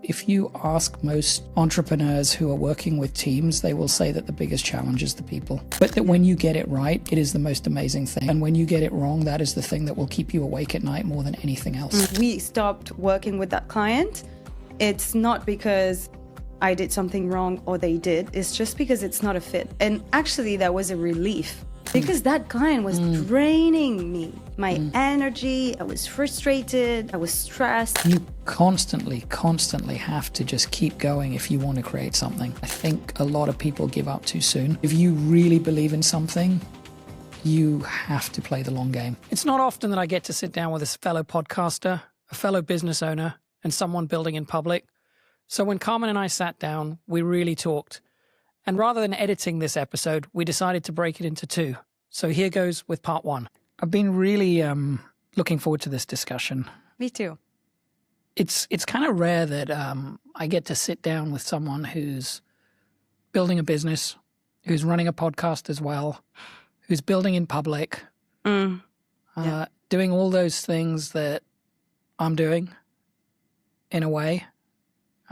If you ask most entrepreneurs who are working with teams, they will say that the biggest challenge is the people. But that when you get it right, it is the most amazing thing. And when you get it wrong, that is the thing that will keep you awake at night more than anything else. We stopped working with that client. It's not because I did something wrong or they did. It's just because it's not a fit. And actually, that was a relief. Because that client was draining me, my energy, I was frustrated, I was stressed. You constantly have to just keep going if you want to create something. I think a lot of people give up too soon. If you really believe in something, you have to play the long game. It's not often that I get to sit down with a fellow podcaster, a fellow business owner, and someone building in public. So when Carmen and I sat down, we really talked. And rather than editing this episode, we decided to break it into two. So here goes with part one. I've been really looking forward to this discussion. Me too. It's kind of rare that I get to sit down with someone who's building a business, who's running a podcast as well, who's building in public, doing all those things that I'm doing in a way.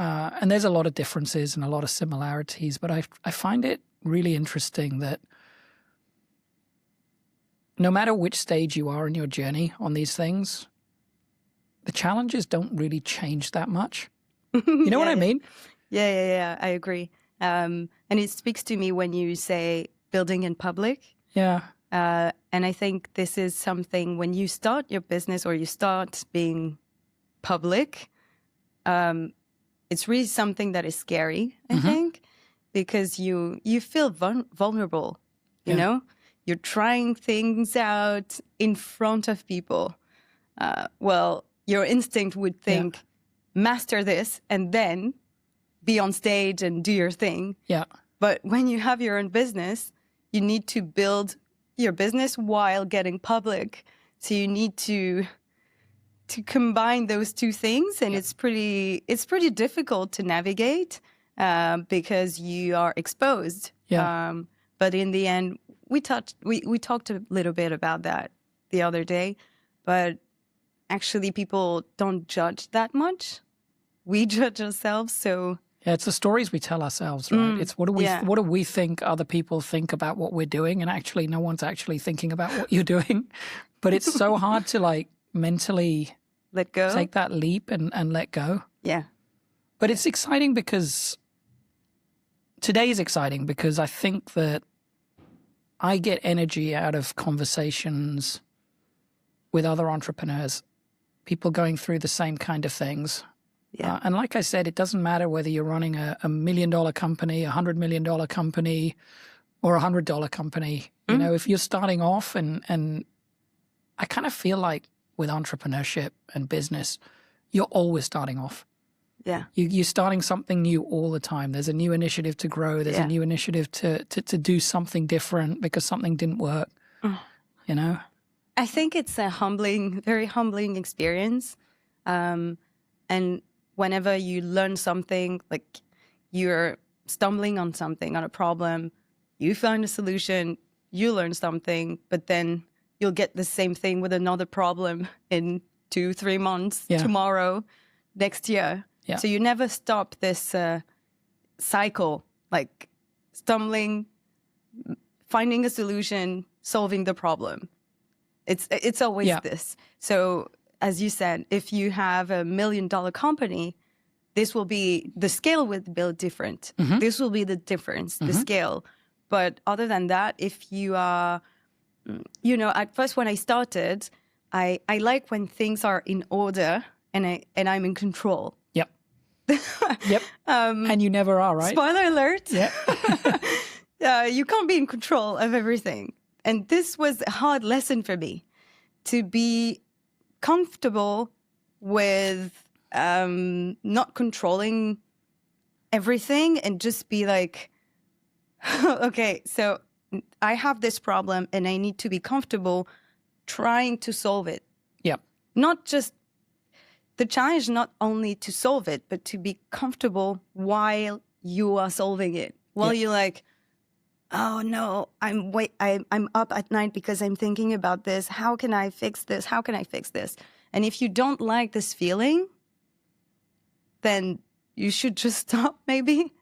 And there's a lot of differences and a lot of similarities, but I find it really interesting that no matter which stage you are in your journey on these things, the challenges don't really change that much. You know what I mean? Yeah, I agree. And it speaks to me when you say building in public. Yeah. And I think this is something when you start your business or you start being public, it's really something that is scary, I think, because you feel vulnerable, you know? You're trying things out in front of people. Well, your instinct would think, master this and then be on stage and do your thing. Yeah. But when you have your own business, you need to build your business while getting public. So you need to combine those two things, and it's pretty difficult to navigate because you are exposed. Yeah. But in the end, we talked a little bit about that the other day, but actually people don't judge that much. We judge ourselves, so yeah, it's the stories we tell ourselves, right? It's what do we think other people think about what we're doing, and actually no one's actually thinking about what you're doing. But it's so hard to like mentally let go, take that leap and let go. Yeah. But it's exciting because today is exciting because I think that I get energy out of conversations with other entrepreneurs, people going through the same kind of things. Yeah. And like I said, it doesn't matter whether you're running a $1 million company, $100 million company, or a $100 company. You know, if you're starting off, and I kind of feel like with entrepreneurship and business, you're always starting off. Yeah. You're starting something new all the time. There's a new initiative to grow. There's a new initiative to do something different because something didn't work, you know? I think it's a very humbling experience. And whenever you learn something, like you're stumbling on something, on a problem, you find a solution, you learn something, but then you'll get the same thing with another problem in 2-3 months, tomorrow, next year. Yeah. So you never stop this cycle, like stumbling, finding a solution, solving the problem. It's always this. So as you said, if you have $1 million company, this will be, the scale will be different. This will be the difference, the scale. But other than that, if you are, you know, at first when I started, I like when things are in order and I'm in control. Yep. And you never are, right? Spoiler alert. Yeah. You can't be in control of everything. And this was a hard lesson for me, to be comfortable with not controlling everything and just be like, okay, so I have this problem and I need to be comfortable trying to solve it. Yep. Not just the challenge, not only to solve it, but to be comfortable while you are solving it. While you're like, oh no, I'm up at night because I'm thinking about this. How can I fix this? How can I fix this? And if you don't like this feeling, then you should just stop maybe.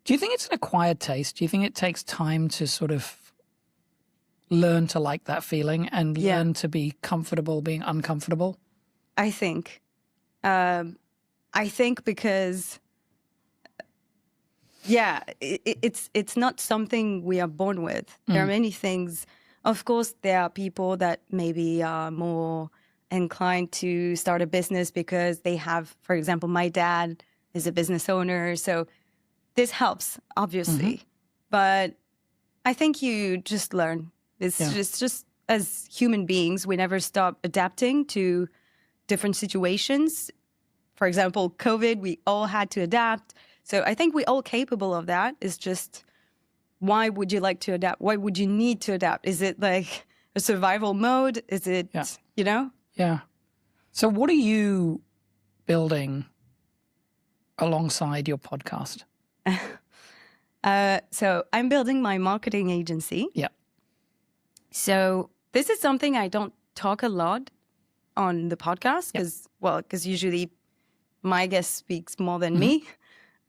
Do you think it's an acquired taste? Do you think it takes time to sort of learn to like that feeling and learn to be comfortable being uncomfortable? I think. Because, it's not something we are born with. There are many things. Of course, there are people that maybe are more inclined to start a business because they have, for example, my dad is a business owner. So this helps, obviously. But I think you just learn. It's just as human beings, we never stop adapting to different situations. For example, COVID, we all had to adapt. So I think we're all capable of that. It's just, why would you like to adapt? Why would you need to adapt? Is it like a survival mode? Is it, you know? Yeah. So what are you building alongside your podcast? So I'm building my marketing agency. Yeah. So this is something I don't talk a lot on the podcast because usually my guest speaks more than me.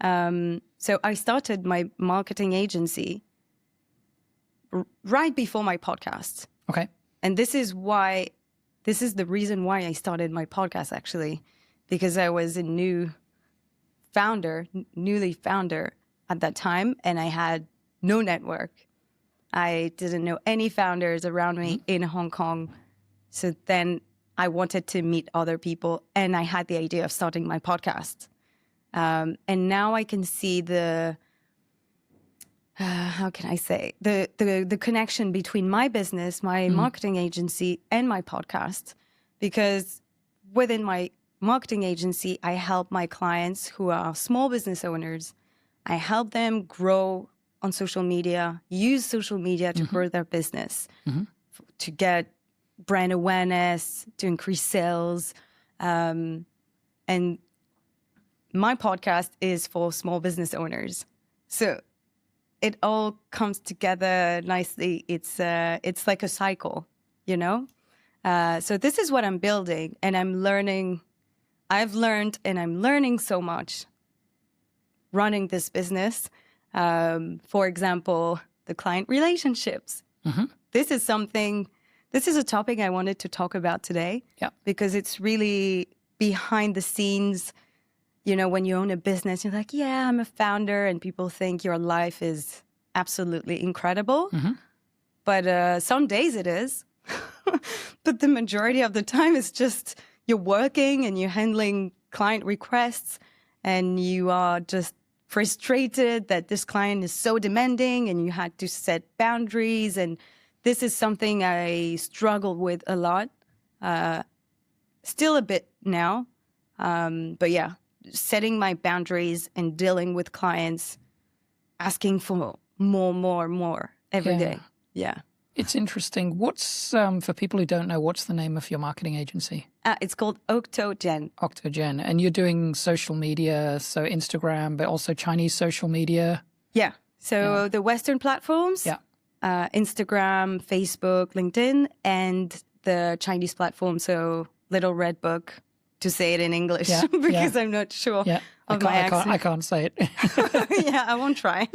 So I started my marketing agency right before my podcast. Okay. And this is the reason why I started my podcast, actually, because I was a newly founder at that time, and I had no network. I didn't know any founders around me in Hong Kong. So then I wanted to meet other people, and I had the idea of starting my podcast. And now I can see the connection between my business, my marketing agency, and my podcast. Because within my marketing agency, I help my clients who are small business owners. I help them grow on social media, use social media to grow their business, to get brand awareness, to increase sales. And my podcast is for small business owners. So it all comes together nicely. It's like a cycle, you know? So this is what I'm building, and I'm learning. I've learned and I'm learning so much running this business. For example, the client relationships. This is a topic I wanted to talk about today because it's really behind the scenes. You know, when you own a business, you're like, yeah, I'm a founder, and people think your life is absolutely incredible. But some days it is. But the majority of the time, it's just you're working and you're handling client requests, and you are just frustrated that this client is so demanding, and you had to set boundaries. And this is something I struggled with a lot, still a bit now. But yeah, setting my boundaries and dealing with clients, asking for more every day. Yeah. It's interesting. What's, for people who don't know, what's the name of your marketing agency? It's called Octogen. Octogen. And you're doing social media, so Instagram, but also Chinese social media? Yeah. So the Western platforms, Instagram, Facebook, LinkedIn, and the Chinese platform, so Little Red Book, to say it in English, because I'm not sure of my accent. I can't say it. Yeah, I won't try.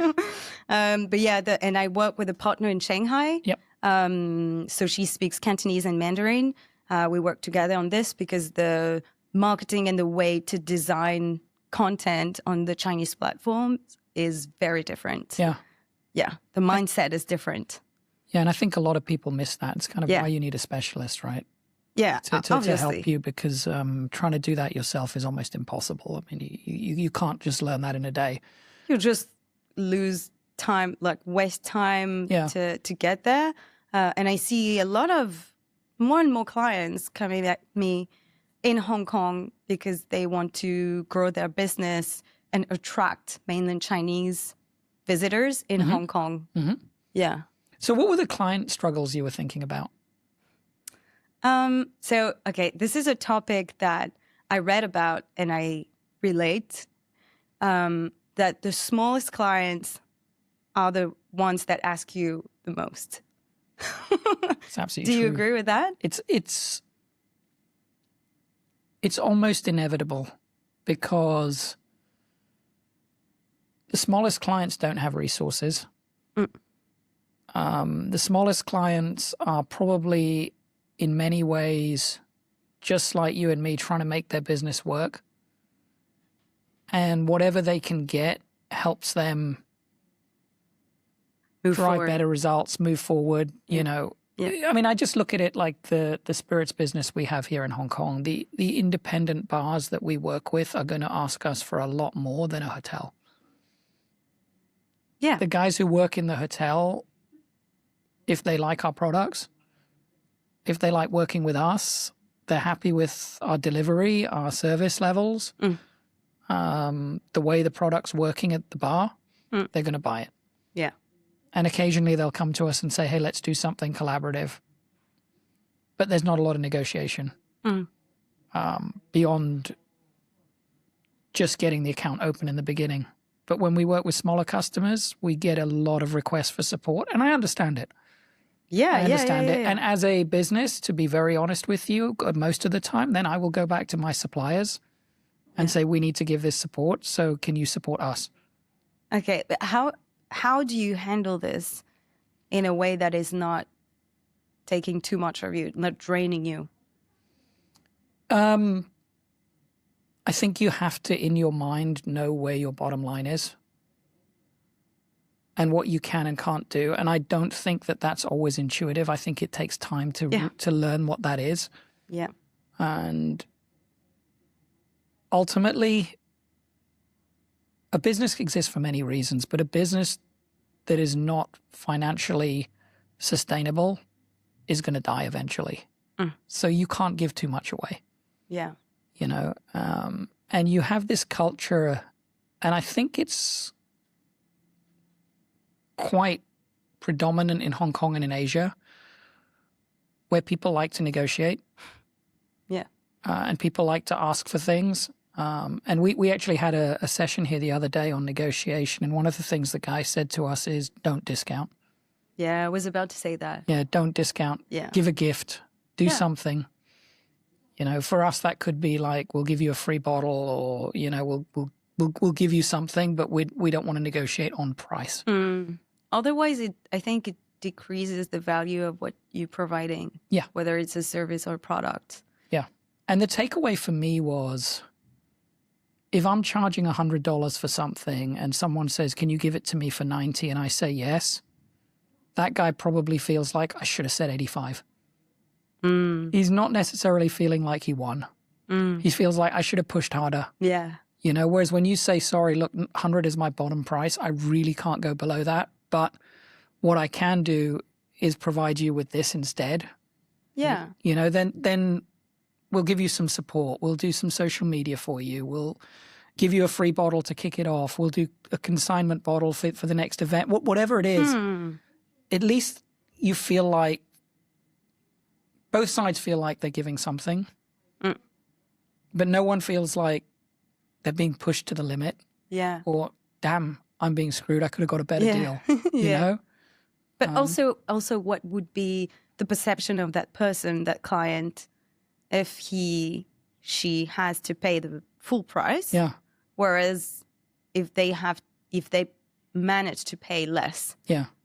But yeah, and I work with a partner in Shanghai. Yep. So she speaks Cantonese and Mandarin. We work together on this because the marketing and the way to design content on the Chinese platform is very different. Yeah. Yeah, the mindset is different. Yeah, and I think a lot of people miss that. It's kind of why you need a specialist, right? Yeah, to help you, because trying to do that yourself is almost impossible. I mean, you can't just learn that in a day. You just lose time, like waste time to get there. And I see more and more clients coming at me in Hong Kong because they want to grow their business and attract mainland Chinese visitors in Hong Kong. Yeah. So what were the client struggles you were thinking about? This is a topic that I read about and I relate, that the smallest clients are the ones that ask you the most. It's absolutely true. Do you true. agree with that? It's almost inevitable, because The smallest clients don't have resources. The smallest clients are probably, in many ways, just like you and me, trying to make their business work. And whatever they can get helps them drive better results, move forward, you know. I mean, I just look at it like the spirits business we have here in Hong Kong. The independent bars that we work with are going to ask us for a lot more than a hotel. Yeah. The guys who work in the hotel, if they like our products, if they like working with us, they're happy with our delivery, our service levels, the way the product's working at the bar, they're going to buy it. Yeah. And occasionally they'll come to us and say, hey, let's do something collaborative. But there's not a lot of negotiation beyond just getting the account open in the beginning. But when we work with smaller customers, we get a lot of requests for support. And I understand it. I understand it. And as a business, to be very honest with you, most of the time, then I will go back to my suppliers and say, we need to give this support. So can you support us? Okay. But how do you handle this in a way that is not taking too much of you, not draining you? I think you have to, in your mind, know where your bottom line is and what you can and can't do. And I don't think that that's always intuitive. I think it takes time to learn what that is. Yeah. And ultimately, a business exists for many reasons, but a business that is not financially sustainable is going to die eventually. So you can't give too much away. Yeah. You know, and you have this culture, and I think it's quite predominant in Hong Kong and in Asia, where people like to negotiate. Yeah. And people like to ask for things. And we actually had a session here the other day on negotiation, and one of the things the guy said to us is, don't discount. Yeah, I was about to say that. Yeah, don't discount. Yeah. Give a gift. Do something. You know, for us, that could be like, we'll give you a free bottle, or, you know, we'll give you something, but we don't want to negotiate on price. Otherwise, I think it decreases the value of what you're providing. Yeah. Whether it's a service or product. Yeah. And the takeaway for me was, if I'm charging $100 for something and someone says, can you give it to me for 90? And I say yes, that guy probably feels like I should have said 85. He's not necessarily feeling like he won. He feels like I should have pushed harder. Yeah. You know, whereas when you say, sorry, look, 100 is my bottom price, I really can't go below that. But what I can do is provide you with this instead. Yeah. You know, then we'll give you some support. We'll do some social media for you. We'll give you a free bottle to kick it off. We'll do a consignment bottle for the next event. Whatever it is, at least you feel like, both sides feel like they're giving something, but no one feels like they're being pushed to the limit. Yeah. Or, damn, I'm being screwed. I could have got a better deal. You know? But also, what would be the perception of that person, that client, if she has to pay the full price? Yeah. Whereas if they manage to pay less,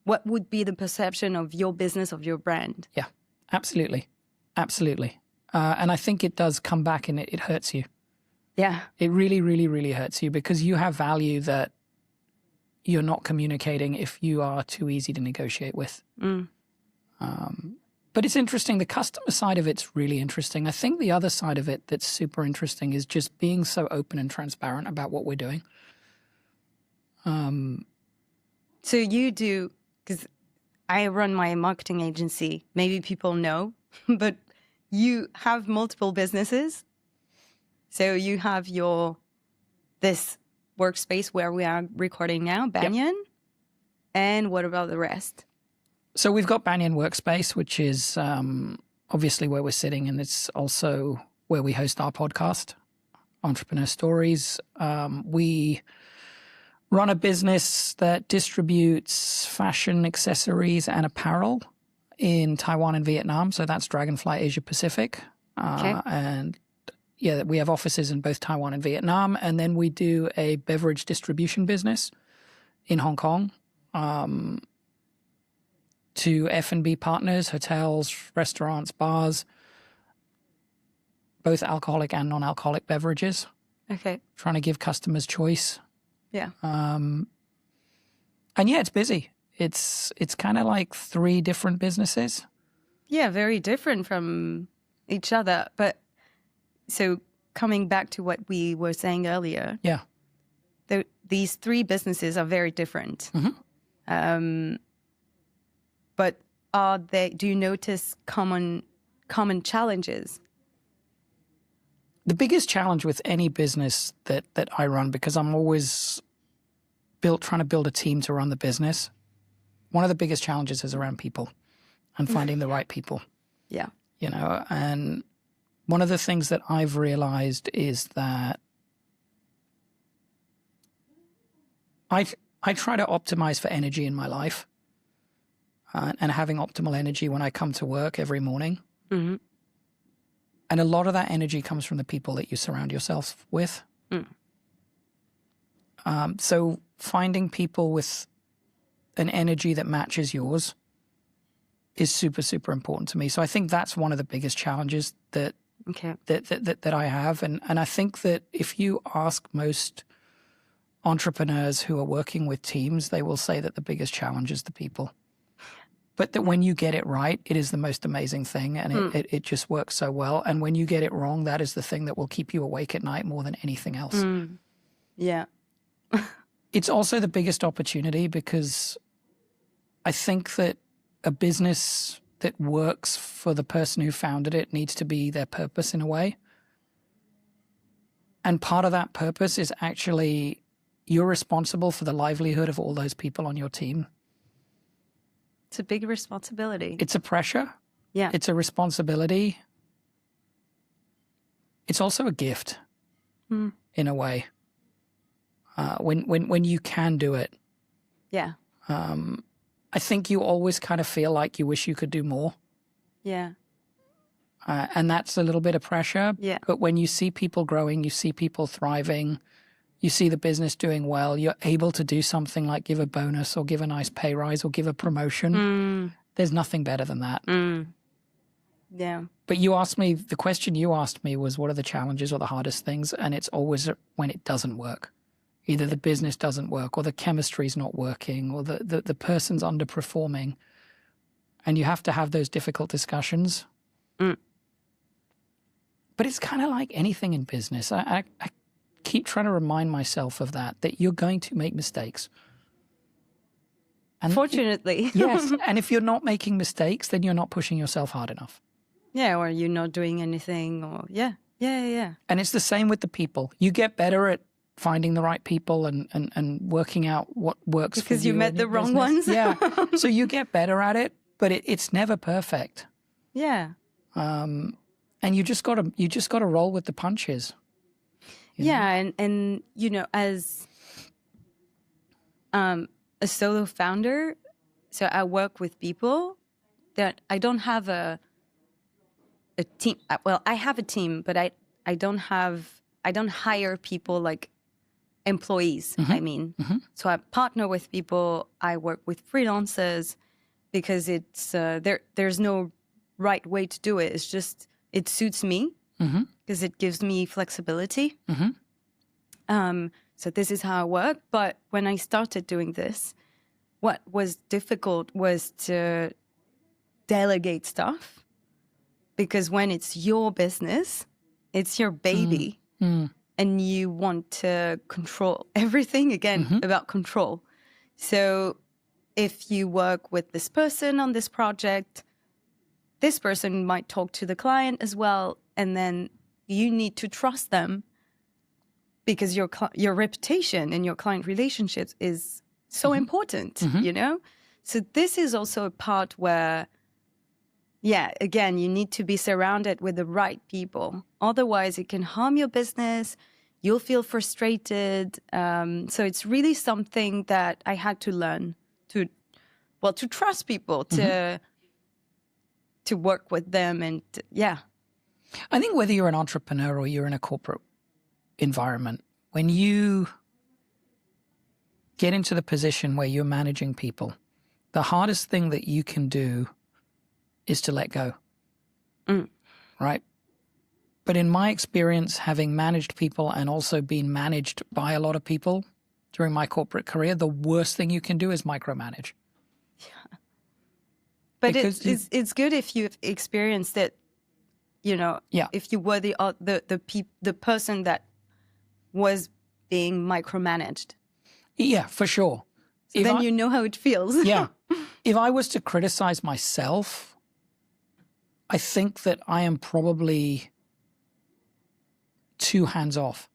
what would be the perception of your business, of your brand? Yeah, absolutely. Absolutely. And I think it does come back and it hurts you. Yeah. It really, really, really hurts you, because you have value that you're not communicating if you are too easy to negotiate with. But it's interesting. The customer side of it's really interesting. I think the other side of it that's super interesting is just being so open and transparent about what we're doing. So you do, because I run my marketing agency. Maybe people know, but you have multiple businesses. So you have this workspace where we are recording now, Banyan. Yep. And what about the rest? So we've got Banyan Workspace, which is obviously where we're sitting, and it's also where we host our podcast, Entrepreneur Stories. We run a business that distributes fashion, accessories, and apparel in Taiwan and Vietnam. So that's Dragonfly Asia Pacific. Okay. And yeah, we have offices in both Taiwan and Vietnam. And then we do a beverage distribution business in Hong Kong, to F&B partners, hotels, restaurants, bars, both alcoholic and non-alcoholic beverages. Okay. Trying to give customers choice. Yeah. And yeah, it's busy. It's kind of like 3 different businesses. Yeah, very different from each other. But so coming back to what we were saying earlier. Yeah. These 3 businesses are very different. But do you notice common challenges? The biggest challenge with any business that I run, because I'm always trying to build a team to run the business, one of the biggest challenges is around people and finding the right people. Yeah. You know, and one of the things that I've realized is that I try to optimize for energy in my life, and having optimal energy when I come to work every morning. Mm-hmm. And a lot of that energy comes from the people that you surround yourself with. So finding people with an energy that matches yours is super, super important to me. So I think that's one of the biggest challenges that I have. And I think that if you ask most entrepreneurs who are working with teams, they will say that the biggest challenge is the people. But that when you get it right, it is the most amazing thing, and it just works so well. And when you get it wrong, that is the thing that will keep you awake at night more than anything else. Yeah. It's also the biggest opportunity, because I think that a business that works for the person who founded it needs to be their purpose in a way. And part of that purpose is actually you're responsible for the livelihood of all those people on your team. It's a big responsibility. It's a pressure. Yeah. It's a responsibility. It's also a gift in a way. When you can do it. Yeah. I think you always kind of feel like you wish you could do more. Yeah. And that's a little bit of pressure. Yeah. But when you see people growing, you see people thriving, you see the business doing well, you're able to do something like give a bonus or give a nice pay rise or give a promotion. There's nothing better than that. Yeah. But the question you asked me was, what are the challenges or the hardest things? And it's always when it doesn't work. Either the business doesn't work, or the chemistry's not working, or the person's underperforming. And you have to have those difficult discussions. But it's kind of like anything in business. I keep trying to remind myself of that you're going to make mistakes. And fortunately. Yes. And if you're not making mistakes, then you're not pushing yourself hard enough. Yeah, or you're not doing anything, or yeah. And it's the same with the people. You get better at finding the right people and working out what works for you. Because you met the wrong ones. Yeah. So you get better at it, but it's never perfect. Yeah. And you just gotta roll with the punches. Yeah, and you know, as a solo founder, so I work with people that I don't have a team. Well, I have a team, but I don't hire people like employees. I mean, so I partner with people. I work with freelancers because it's there's no right way to do it. It's just it suits me because it gives me flexibility. So this is how I work. But when I started doing this, what was difficult was to delegate stuff, because when it's your business, it's your baby, and you want to control everything, again, about control. So if you work with this person on this project, this person might talk to the client as well, and then you need to trust them, because your reputation and your client relationships is so important, you know? So this is also a part where, yeah, again, you need to be surrounded with the right people. Otherwise, it can harm your business. You'll feel frustrated. So it's really something that I had to learn to trust people, to work with them. And yeah. I think whether you're an entrepreneur or you're in a corporate environment, when you get into the position where you're managing people, the hardest thing that you can do is to let go, right? But in my experience, having managed people and also been managed by a lot of people during my corporate career, the worst thing you can do is micromanage. Yeah. But Because it's good if you've experienced it, you know, if you were the person that was being micromanaged. Yeah, for sure. So then you know how it feels. Yeah. If I was to criticize myself, I think that I am probably too hands-off.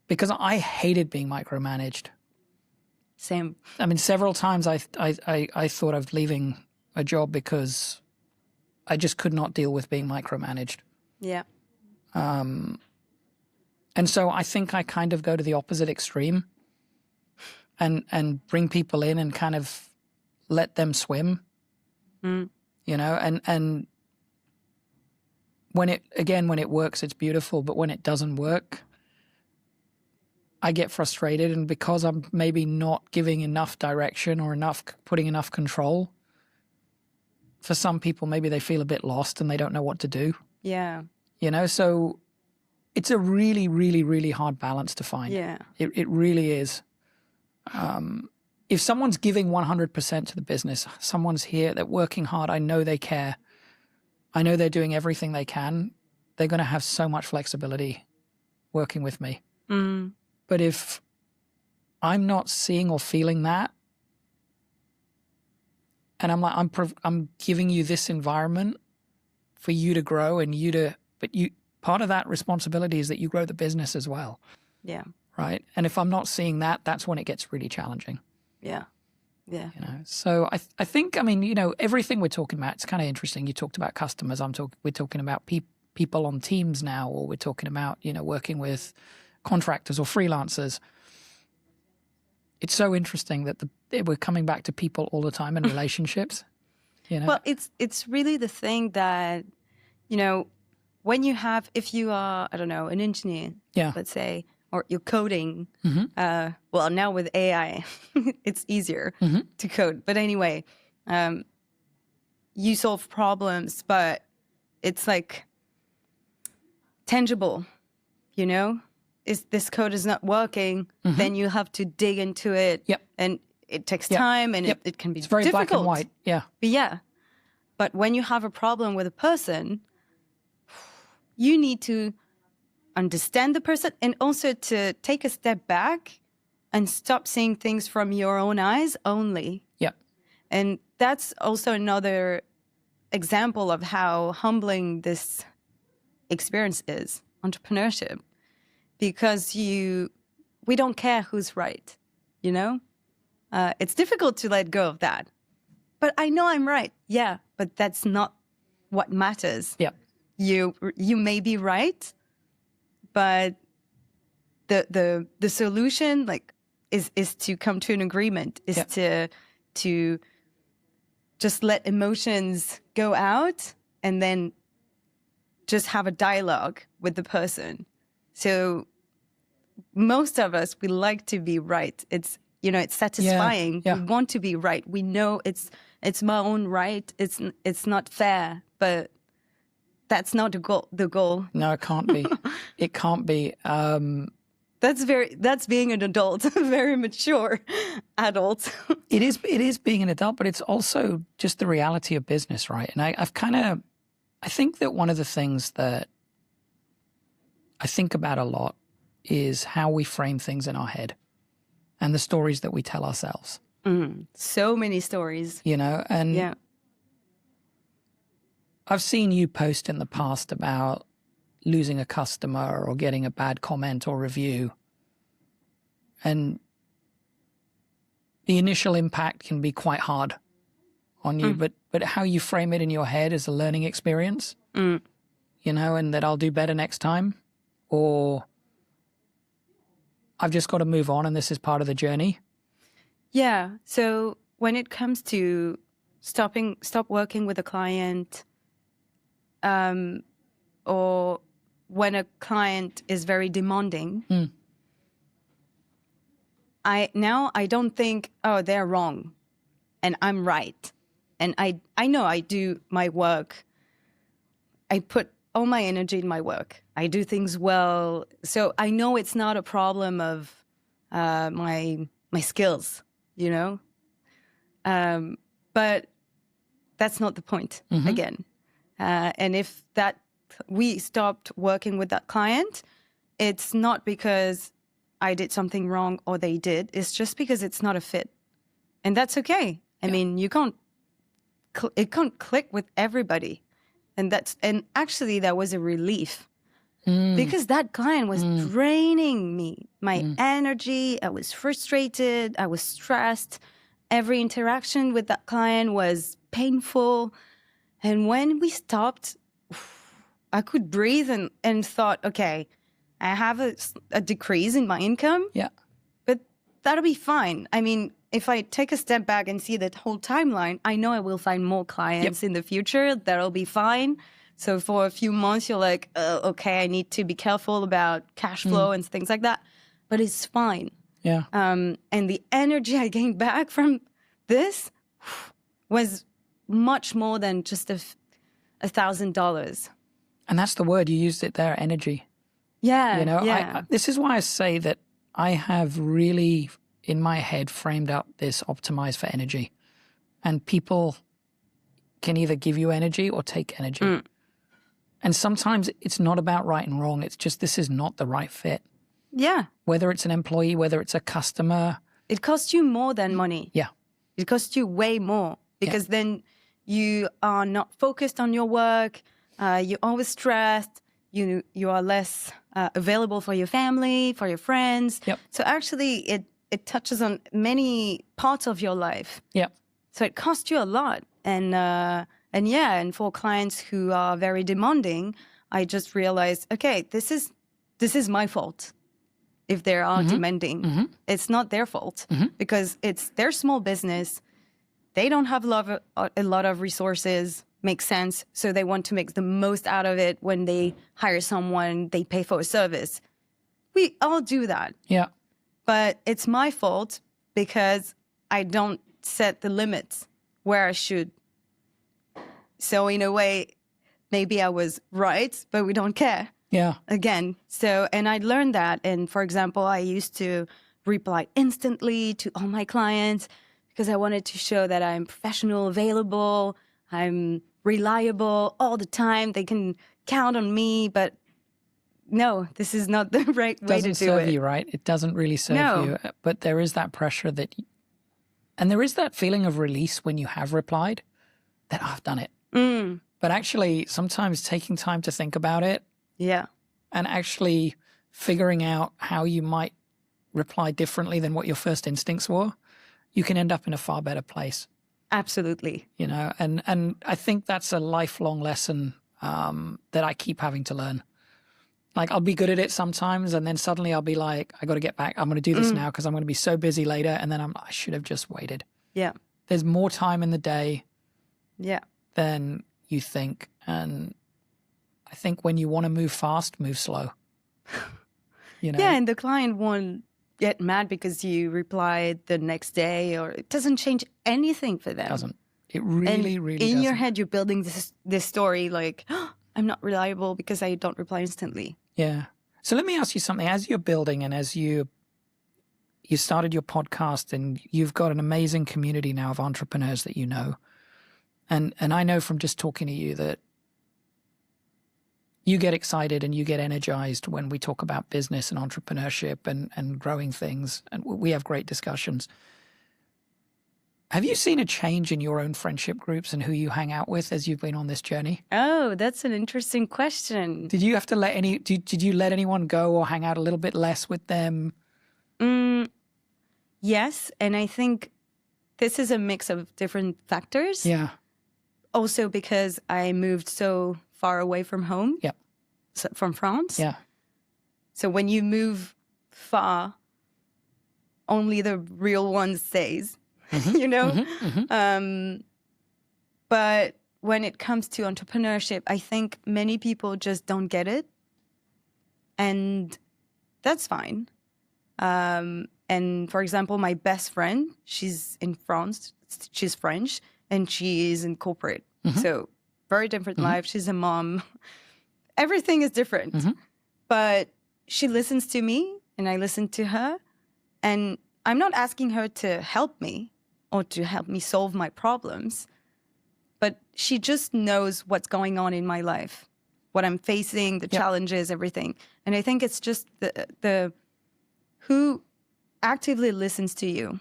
Because I hated being micromanaged. Same. I mean, several times I thought of leaving a job because I just could not deal with being micromanaged. Yeah. And so I think I kind of go to the opposite extreme and bring people in and kind of let them swim, you know, and when it works, it's beautiful. But when it doesn't work, I get frustrated. And because I'm maybe not giving enough direction or putting enough control, for some people, maybe they feel a bit lost and they don't know what to do. Yeah. You know, so it's a really, really, really hard balance to find. Yeah. It really is. If someone's giving 100% to the business, someone's here, they're working hard, I know they care. I know they're doing everything they can. They're going to have so much flexibility working with me. But if I'm not seeing or feeling that, and I'm like, I'm giving you this environment for you to grow and part of that responsibility is that you grow the business as well. Yeah. Right. And if I'm not seeing that, that's when it gets really challenging. Yeah. Yeah. You know, so I think, I mean, you know, everything we're talking about, it's kind of interesting. You talked about customers. We're talking about people on teams now, or we're talking about, you know, working with contractors or freelancers. It's so interesting that we're coming back to people all the time in relationships. You know? Well, it's really the thing that, you know, when if you are, I don't know, an engineer, let's say, or you're coding, well, now with AI, it's easier to code. But anyway, you solve problems, but it's like tangible, you know? This code is not working, then you have to dig into it. Yep. And it takes time and it can be very difficult. Black and white. Yeah. But yeah. But when you have a problem with a person, you need to understand the person and also to take a step back and stop seeing things from your own eyes only. Yeah. And that's also another example of how humbling this experience is, entrepreneurship, because we don't care who's right, you know? It's difficult to let go of that. But I know I'm right. Yeah, but that's not what matters. Yeah. You may be right, but the solution is to come to an agreement, is to just let emotions go out and then just have a dialogue with the person. So most of us, we like to be right. It's, you know, it's satisfying. Yeah. We want to be right. We know it's my own right. It's not fair, but that's not the goal. No, it can't be. It can't be. That's being an adult, a very mature adult. It is being an adult, but it's also just the reality of business, right? And I think that one of the things that I think about a lot is how we frame things in our head and the stories that we tell ourselves. So many stories. You know, and I've seen you post in the past about losing a customer or getting a bad comment or review. And the initial impact can be quite hard on you, but how you frame it in your head is a learning experience, you know, and that I'll do better next time, or I've just got to move on and this is part of the journey. Yeah. So when it comes to stop working with a client, or when a client is very demanding, I don't think, oh, they're wrong and I'm right. And I know I do my work. I put all my energy in my work. I do things well. So I know it's not a problem of my skills, you know? But that's not the point, again. And if we stopped working with that client, it's not because I did something wrong or they did. It's just because it's not a fit. And that's okay. I mean, it can't click with everybody. And actually that was a relief because that client was draining me, my energy. I was frustrated. I was stressed. Every interaction with that client was painful. And when we stopped, I could breathe and thought, okay, I have a decrease in my income. Yeah. But that'll be fine. I mean, if I take a step back and see that whole timeline, I know I will find more clients in the future. That'll be fine. So for a few months, you're like, okay, I need to be careful about cash flow and things like that. But it's fine. Yeah. And the energy I gained back from this was much more than just $1,000. And that's the word, you used it there, energy. Yeah. You know, yeah. this is why I say that I have really in my head framed up this optimize for energy. And people can either give you energy or take energy. And sometimes it's not about right and wrong. It's just this is not the right fit. Yeah. Whether it's an employee, whether it's a customer. It costs you more than money. Yeah. It costs you way more because then you are not focused on your work. You're always stressed. You are less available for your family, for your friends. Yep. So actually it touches on many parts of your life. Yep. So it costs you a lot. And for clients who are very demanding, I just realized, okay, this is my fault. If they are demanding, it's not their fault because it's their small business. They don't have a lot of resources, makes sense. So they want to make the most out of it when they hire someone, they pay for a service. We all do that. Yeah. But it's my fault because I don't set the limits where I should. So in a way, maybe I was right, but we don't care. Yeah. Again. So, and I learned that. And for example, I used to reply instantly to all my clients because I wanted to show that I'm professional, available, I'm reliable all the time. They can count on me, but no, this is not the right way to do it. Doesn't serve you, right? It doesn't really serve you. But there is that pressure and there is that feeling of release when you have replied that I've done it. But actually, sometimes taking time to think about it. Yeah. And actually figuring out how you might reply differently than what your first instincts were, you can end up in a far better place. Absolutely. You know, and I think that's a lifelong lesson that I keep having to learn. Like I'll be good at it sometimes and then suddenly I'll be like, I got to get back. I'm going to do this now because I'm going to be so busy later. And then I should have just waited. Yeah. There's more time in the day than you think. And I think when you want to move fast, move slow. You know? Yeah, and the client won't get mad because you replied the next day, or it doesn't change anything for them. It doesn't. It really doesn't. In your head, you're building this story like, oh, I'm not reliable because I don't reply instantly. Yeah. So let me ask you something. As you're building and as you started your podcast and you've got an amazing community now of entrepreneurs that you know, and I know from just talking to you that you get excited and you get energized when we talk about business and entrepreneurship and growing things, and we have great discussions. Have you seen a change in your own friendship groups and who you hang out with as you've been on this journey? Oh, that's an interesting question. Did you have to did you let anyone go or hang out a little bit less with them? Yes, and I think this is a mix of different factors. Yeah. Also because I moved so far away from home. Yep. So, from France. Yeah. So when you move far, only the real one stays, you know? But when it comes to entrepreneurship, I think many people just don't get it. And that's fine. And for example, my best friend, she's in France, she's French, and she is in corporate. So very different life. She's a mom. Everything is different. But she listens to me and I listen to her. And I'm not asking her to help me or to help me solve my problems, but she just knows what's going on in my life, what I'm facing, the challenges, everything. And I think it's just the who actively listens to you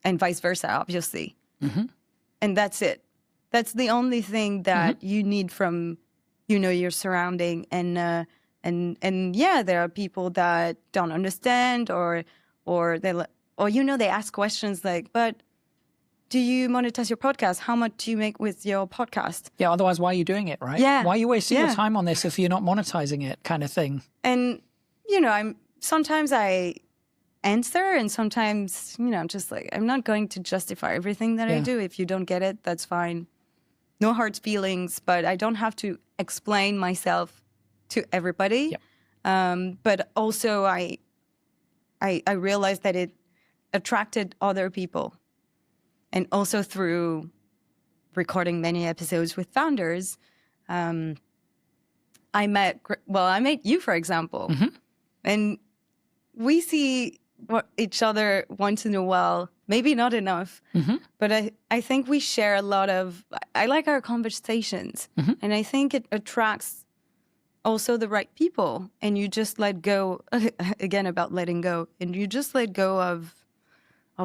and vice versa, obviously. And that's it. That's the only thing that you need from, your surrounding. And yeah, there are people that don't understand or they ask questions like, but do you monetize your podcast? How much do you make with your podcast? Yeah, otherwise, why are you doing it, right? Yeah. Why are you wasting your time on this if you're not monetizing it, kind of thing? And, sometimes I answer and sometimes, I'm just like, I'm not going to justify everything that I do. If you don't get it, that's fine. No hard feelings, but I don't have to explain myself to everybody. But also I realized that it attracted other people. And also through recording many episodes with founders, I met you, for example. And we see each other once in a while, maybe not enough, but I think we share a lot of, I like our conversations. And I think it attracts also the right people. And you just let go, again, about letting go, and you just let go of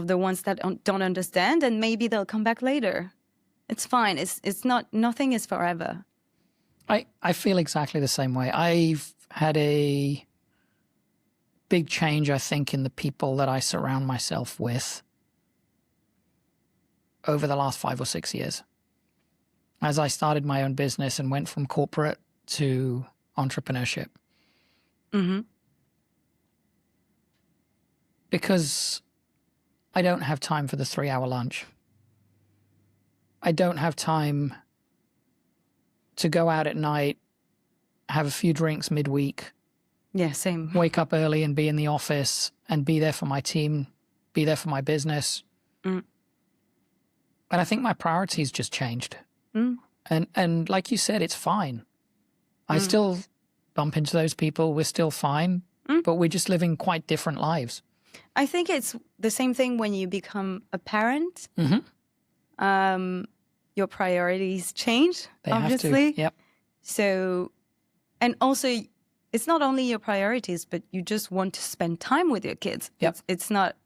the ones that don't understand, and maybe they'll come back later. It's fine. It's not, nothing is forever. I feel exactly the same way. I've had a big change, I think, in the people that I surround myself with over the last 5 or 6 years. As I started my own business and went from corporate to entrepreneurship. Because I don't have time for the 3-hour lunch. I don't have time to go out at night, have a few drinks midweek. Yeah, same. Wake up early and be in the office and be there for my team, be there for my business. And I think my priorities just changed. And like you said, it's fine. I still bump into those people. We're still fine, but we're just living quite different lives. I think it's the same thing when you become a parent. Your priorities change, obviously. Have to. Yep. So, and also, it's not only your priorities, but you just want to spend time with your kids. Yep. It's not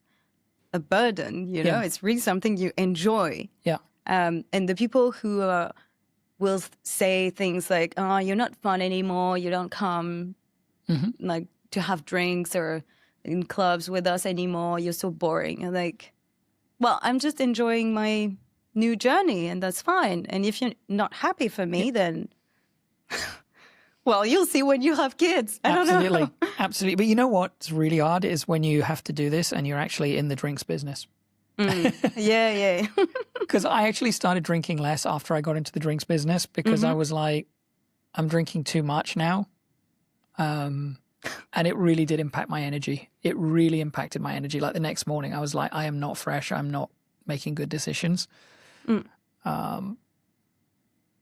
a burden, It's really something you enjoy. Yeah. And the people who will say things like, "Oh, you're not fun anymore. You don't come like to have drinks or in clubs with us anymore. You're so boring." And like, well, I'm just enjoying my new journey, and that's fine. And if you're not happy for me, then, well, you'll see when you have kids. I don't know. Absolutely. But you know what's really hard is when you have to do this and you're actually in the drinks business. Yeah. Because I actually started drinking less after I got into the drinks business because I was like, I'm drinking too much now. And it really did impact my energy. It really impacted my energy. Like the next morning, I was like, I am not fresh. I'm not making good decisions.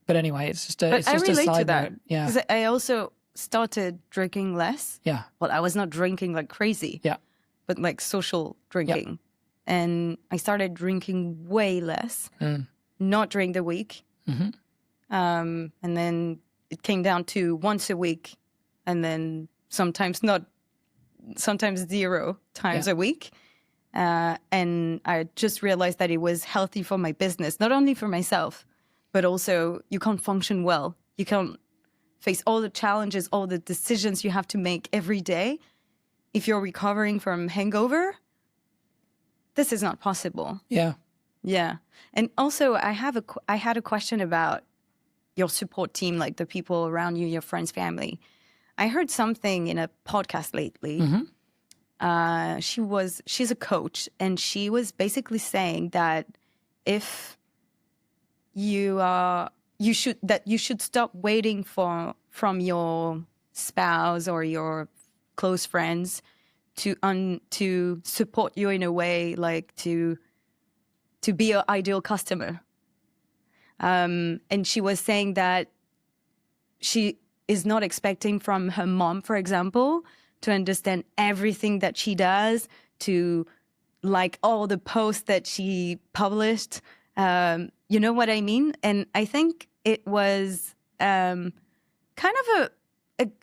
But anyway, it's just a side note. Yeah. Because I also started drinking less. Yeah. Well, I was not drinking like crazy. Yeah. But like social drinking. Yeah. And I started drinking way less, not during the week. And then it came down to once a week, and then sometimes 0 times a week. And I just realized that it was healthy for my business, not only for myself, but also you can't function well. You can't face all the challenges, all the decisions you have to make every day. If you're recovering from hangover, this is not possible. Yeah. Yeah. And also I had a question about your support team, like the people around you, your friends, family. I heard something in a podcast lately. She's a coach, and she was basically saying that if you should stop waiting from your spouse or your close friends to support you in a way, like to be your ideal customer. And she was saying that she is not expecting from her mom, for example, to understand everything that she does, to like all the posts that she published. You know what I mean? And I think it was kind of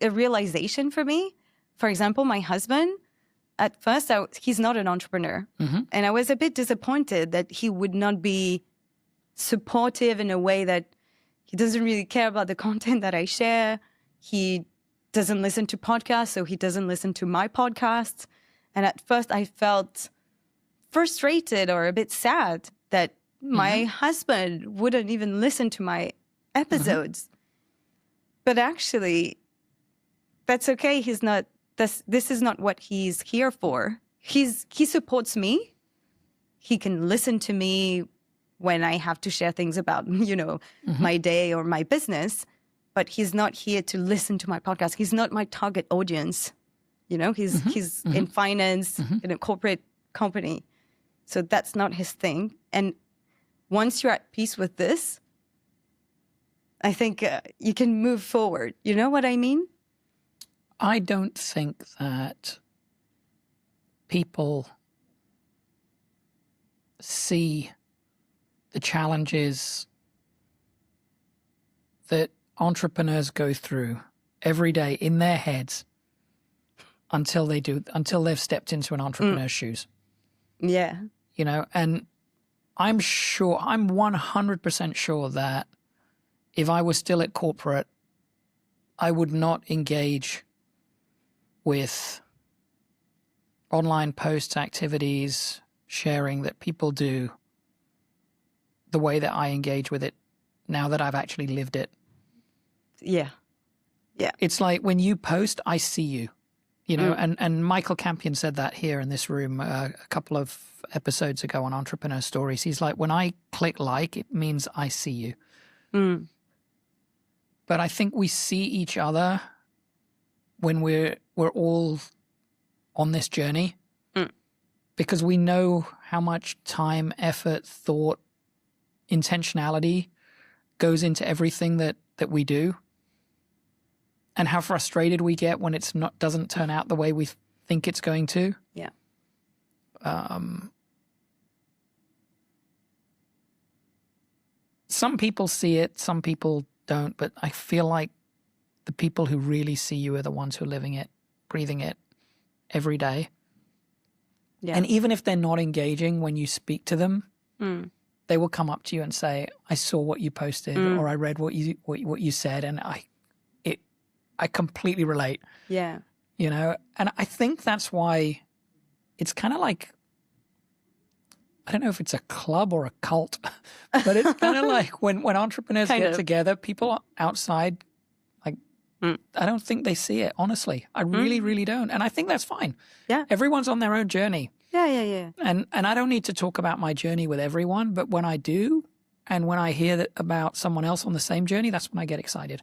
a realization for me. For example, my husband, at first, he's not an entrepreneur. And I was a bit disappointed that he would not be supportive in a way that he doesn't really care about the content that I share. He doesn't listen to podcasts, so he doesn't listen to my podcasts. And at first I felt frustrated or a bit sad that my husband wouldn't even listen to my episodes. But actually, that's okay. He's not, this is not what he's here for. He supports me. He can listen to me when I have to share things about, my day or my business, but he's not here to listen to my podcast. He's not my target audience. He's in finance, in a corporate company. So that's not his thing. And once you're at peace with this, I think you can move forward. You know what I mean? I don't think that people see the challenges that entrepreneurs go through every day in their heads until they've stepped into an entrepreneur's shoes. Yeah. And I'm 100% sure that if I was still at corporate, I would not engage with online posts, activities, sharing that people do the way that I engage with it now that I've actually lived it. Yeah. Yeah. It's like when you post, I see you, and Michael Campion said that here in this room a couple of episodes ago on Entrepreneur Stories. He's like, when I click like, it means I see you. But I think we see each other when we're all on this journey because we know how much time, effort, thought, intentionality goes into everything that we do, and how frustrated we get when it's doesn't turn out the way we think it's going to. Yeah. Some people see it, some people don't, but I feel like the people who really see you are the ones who are living it, breathing it every day. Yeah. And even if they're not engaging when you speak to them, they will come up to you and say, I saw what you posted or I read what you said, and I completely relate. Yeah. And I think that's why it's kind of like, I don't know if it's a club or a cult, but it's kind of like when entrepreneurs get together, people outside, like, I don't think they see it, honestly. I really, really don't. And I think that's fine. Yeah. Everyone's on their own journey. Yeah. And I don't need to talk about my journey with everyone, but when I do, and when I hear about someone else on the same journey, that's when I get excited.